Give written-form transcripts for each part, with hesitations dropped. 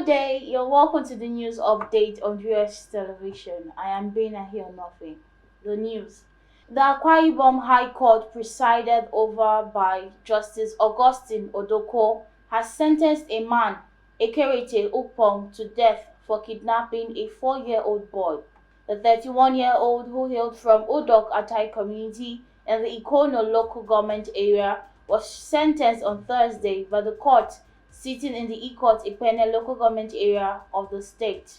day, you're welcome to the news update on US television. I am Bena here nothing. The news. The Akwa-Ibom High Court, presided over by Justice Augustine Odoko, has sentenced a man, Ekerete Ukpong, to death for kidnapping a 4-year-old boy. The 31-year-old, who hailed from Udok Atai community in the Ikono local government area, was sentenced on Thursday by the court sitting in the Ikot-Ipene local government area of the state.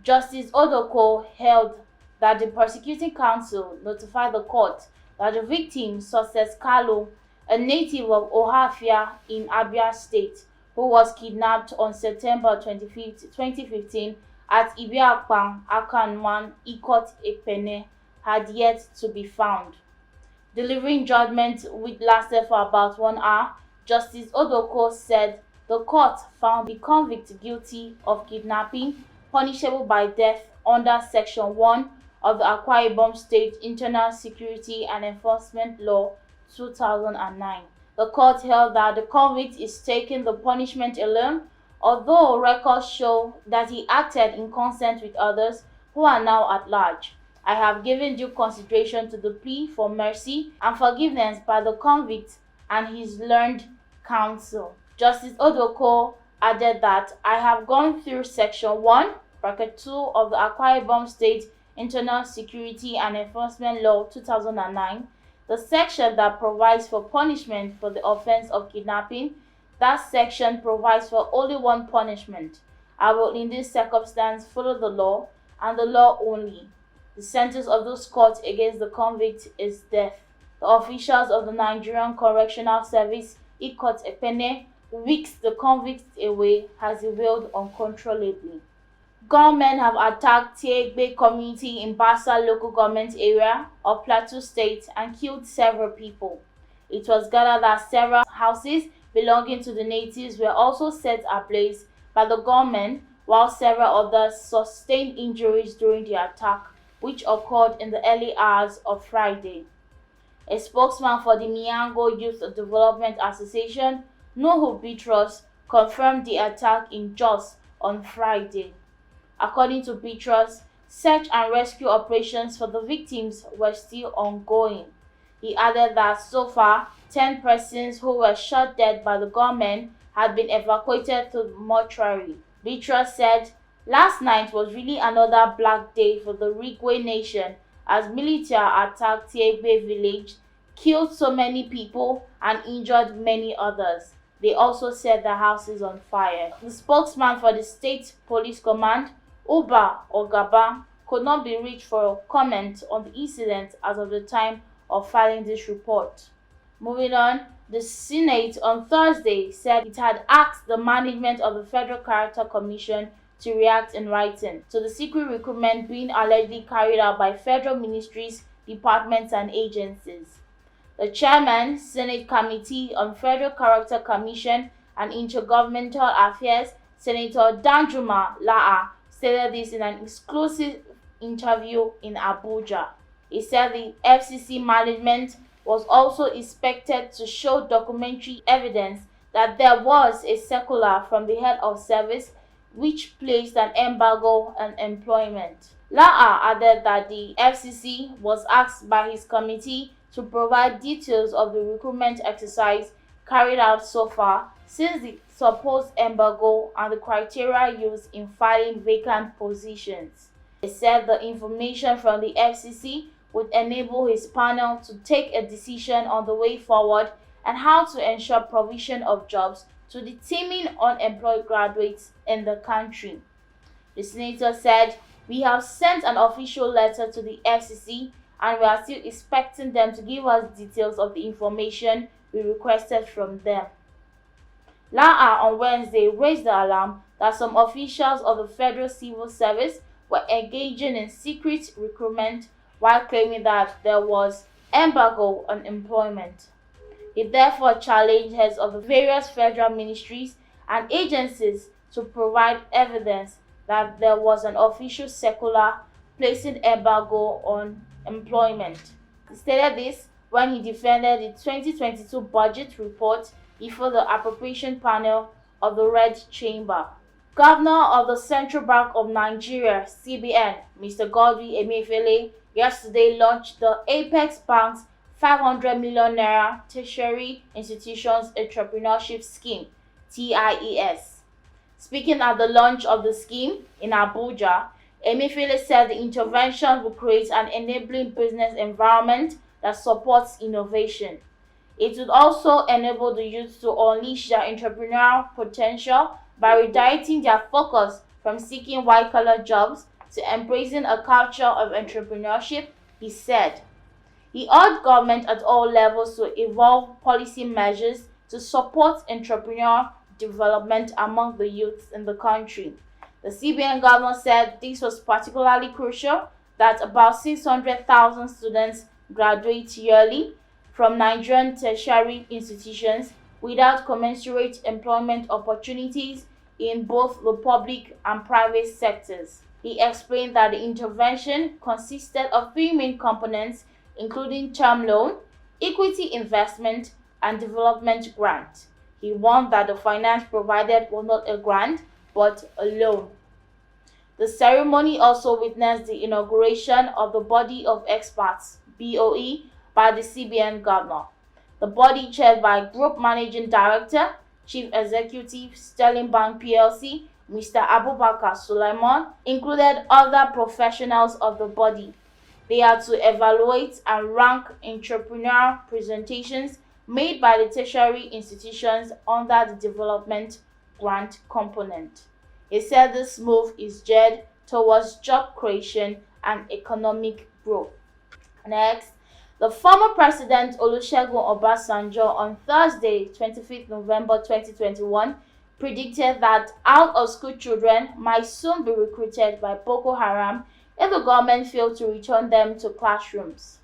Justice Odoko held that the prosecuting counsel notified the court that the victim, Success Kalu, a native of Ohafia in Abia State, who was kidnapped on September 25, 2015 at Ibiakpang, Akanwan, Ikot-Ipene, had yet to be found. Delivering judgment, which lasted for about 1 hour, Justice Odoko said the court found the convict guilty of kidnapping, punishable by death under Section 1 of the Akwa-Ibom State Internal Security and Enforcement Law 2009. The court held that the convict is taking the punishment alone, although records show that he acted in consent with others who are now at large. I have given due consideration to the plea for mercy and forgiveness by the convict and his learned counsel. Justice Odoko added that I have gone through Section 1, Bracket 2 of the Akwa-Ibom State Internal Security and Enforcement Law 2009, the section that provides for punishment for the offense of kidnapping. That section provides for only one punishment. I will in this circumstance follow the law and the law only. The sentence of this court against the convict is death. The officials of the Nigerian Correctional Service, Ikot-Ipene, whisked the convict away as he wailed uncontrollably. Gunmen have attacked Tiegbe community in Basa local government area of Plateau State and killed several people. It was gathered that several houses belonging to the natives were also set ablaze by the gunmen, while several others sustained injuries during the attack, which occurred in the early hours of Friday. A spokesman for the Miango Youth Development Association, Nuhu Bitros, confirmed the attack in Jos on Friday. According to Bitros, search and rescue operations for the victims were still ongoing. He added that so far, 10 persons who were shot dead by the gunmen had been evacuated to the mortuary. Bitros said, "Last night was really another black day for the Rigwe nation as military attacked Tiegbe village, killed so many people and injured many others." They also set the houses on fire. The spokesman for the State Police Command, Uba Ogaba, could not be reached for comment on the incident as of the time of filing this report. Moving on, the Senate on Thursday said it had asked the management of the Federal Character Commission to react in writing to the secret recruitment being allegedly carried out by federal ministries, departments, and agencies. The chairman, Senate Committee on Federal Character Commission and Intergovernmental Affairs, Senator Danjuma La'a, stated this in an exclusive interview in Abuja. He said the FCC management was also expected to show documentary evidence that there was a circular from the head of service which placed an embargo on employment. La'a added that the FCC was asked by his committee to provide details of the recruitment exercise carried out so far since the supposed embargo and the criteria used in filling vacant positions. He said the information from the FCC would enable his panel to take a decision on the way forward and how to ensure provision of jobs to the teeming unemployed graduates in the country. The senator said, "We have sent an official letter to the FCC and we are still expecting them to give us details of the information we requested from them." La'a on Wednesday raised the alarm that some officials of the Federal Civil Service were engaging in secret recruitment while claiming that there was embargo on employment. He therefore challenged heads of the various federal ministries and agencies to provide evidence that there was an official circular placing embargo on employment. He stated this when he defended the 2022 budget report before the appropriation panel of the Red Chamber. Governor of the Central Bank of Nigeria (CBN), Mr. Godwin Emefiele, yesterday launched the Apex Bank's 500 million naira Tertiary Institutions Entrepreneurship Scheme (TIES). Speaking at the launch of the scheme in Abuja, Emefiele said the intervention will create an enabling business environment that supports innovation. It would also enable the youth to unleash their entrepreneurial potential by redirecting their focus from seeking white-collar jobs to embracing a culture of entrepreneurship, he said. He urged government at all levels to evolve policy measures to support entrepreneurial development among the youth in the country. The CBN governor said this was particularly crucial that about 600,000 students graduate yearly from Nigerian tertiary institutions without commensurate employment opportunities in both the public and private sectors. He explained that the intervention consisted of three main components, including term loan, equity investment, and development grant. He warned that the finance provided was not a grant, but a loan. The ceremony also witnessed the inauguration of the Body of Experts (BOE) by the CBN governor. The body, chaired by Group Managing Director, Chief Executive, Sterling Bank plc, Mr. Abubakar Sulaiman, included other professionals of the body. They are to evaluate and rank entrepreneurial presentations made by the tertiary institutions under the development grant component. He said this move is geared towards job creation and economic growth. Next, the former President Olusegun Obasanjo on Thursday, 25th November 2021, predicted that out-of-school children might soon be recruited by Boko Haram if the government failed to return them to classrooms.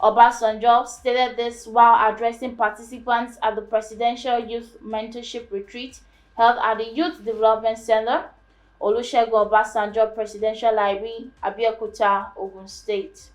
Obasanjo stated this while addressing participants at the Presidential Youth Mentorship Retreat held at the Youth Development Center, Olusegun Obasanjo Presidential Library, Abeokuta, Ogun State.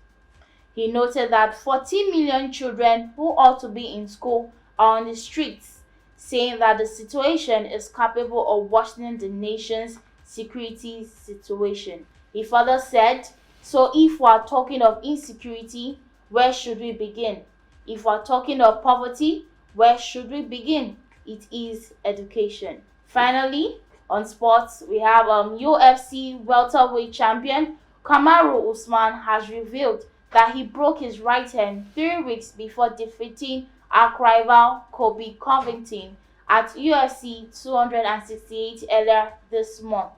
He noted that 14 million children who ought to be in school are on the streets, saying that the situation is capable of worsening the nation's security situation. He further said, "So if we are talking of insecurity, where should we begin? If we are talking of poverty, where should we begin? It is education." Finally, on sports, we have UFC welterweight champion Kamaru Usman has revealed that he broke his right hand 3 weeks before defeating arch-rival Colby Covington at UFC 268 earlier this month.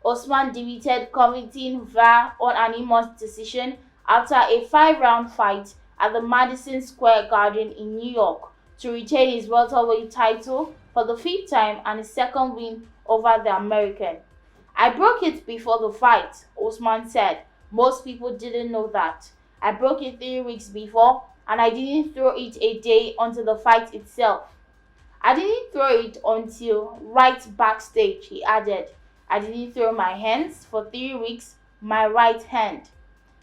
Usman defeated Covington via unanimous decision after a 5-round fight at the Madison Square Garden in New York to retain his welterweight title for the 5th time and his second win over the American. "I broke it before the fight," Usman said. "Most people didn't know that. I broke it 3 weeks before and I didn't throw it a day until the fight itself. I didn't throw it until right backstage," he added. "I didn't throw my hands for 3 weeks, my right hand."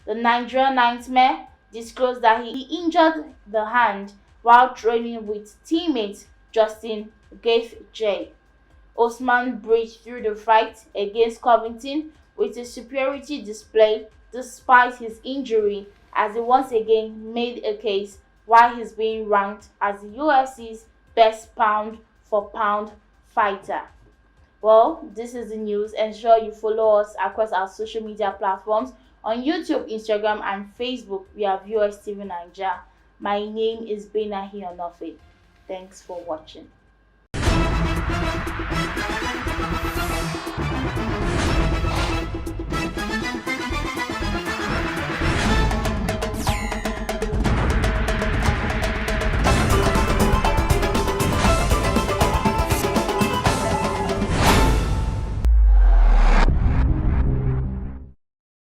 The Nigerian Nightmare disclosed that he injured the hand while training with teammate Justin Gaethje. Usman breezed through the fight against Covington with a superiority display despite his injury, as he once again made a case why he's being ranked as the UFC's best pound-for-pound fighter. Well, this is the news. Ensure you follow us across our social media platforms on YouTube, Instagram, and Facebook. We are Viewers TV Nigeria. My name is Bena Hionofe. Thanks for watching.